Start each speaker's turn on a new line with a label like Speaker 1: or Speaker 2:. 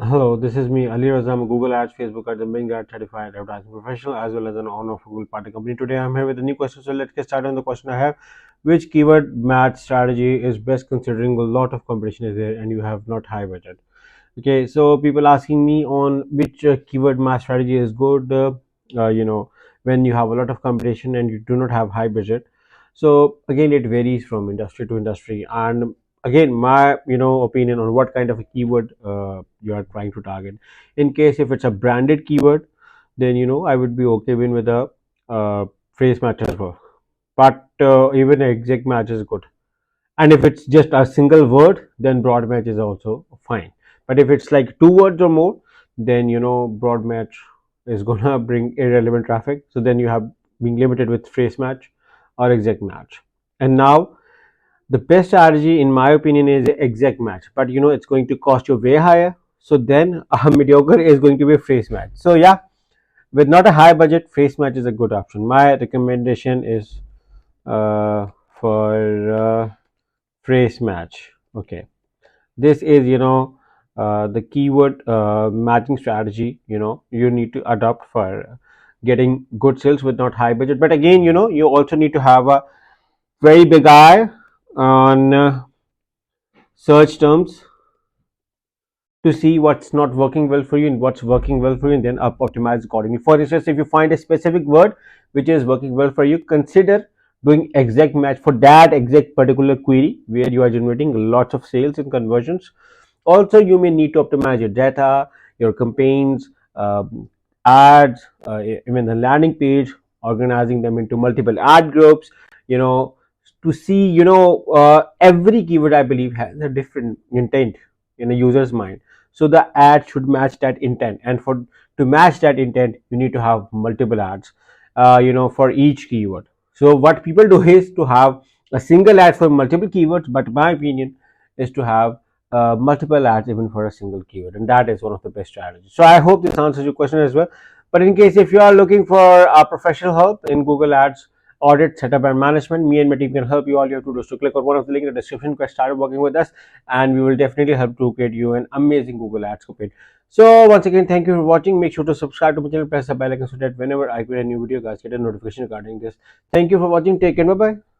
Speaker 1: Hello, this is me, ALIRAZAM, Google Ads, Facebook Ads, and Bing Ads certified advertising professional as well as an owner of a Google Partner company. Today I'm here with a new question. So let's get started on the question I have. Which keyword match strategy is best considering a lot of competition is there and you have not high budget? Okay, so people asking me on which keyword match strategy is good, when you have a lot of competition and you do not have high budget. So again, it varies from industry to industry, and again, my opinion on what kind of a keyword you are trying to target. In case if it's a branded keyword, then I would be okay with a phrase match as well. But even exact match is good, and if it's just a single word, then broad match is also fine. But if it's like two words or more, then broad match is gonna bring irrelevant traffic, so then you have being limited with phrase match or exact match. And now the best strategy in my opinion is exact match, but it's going to cost you way higher, so then a mediocre is going to be a phrase match. So yeah, with not a high budget, phrase match is a good option. My recommendation is uh, for phrase match. Okay, this is the keyword matching strategy you need to adopt for getting good sales with not high budget. But again, you also need to have a very big eye on search terms to see what's not working well for you and what's working well for you, and then optimize accordingly. For instance, if you find a specific word which is working well for you, consider doing exact match for that exact particular query where you are generating lots of sales and conversions. Also, you may need to optimize your data, your campaigns, ads, even the landing page, organizing them into multiple ad groups, you know to see, every keyword I believe has a different intent in a user's mind, so the ad should match that intent. And for to match that intent, you need to have multiple ads for each keyword. So what people do is to have a single ad for multiple keywords, but my opinion is to have multiple ads even for a single keyword, and that is one of the best strategies. So I hope this answers your question as well. But in case if you are looking for professional help in Google Ads audit, setup, and management, me and my team can help you. All you have to do is to click on one of the link in the description, get started working with us, and we will definitely help to create you an amazing Google Ads campaign. So once again, thank you for watching. Make sure to subscribe to my channel, press the bell icon so that whenever I create a new video, guys get a notification regarding this. Thank you for watching. Take care. Bye bye.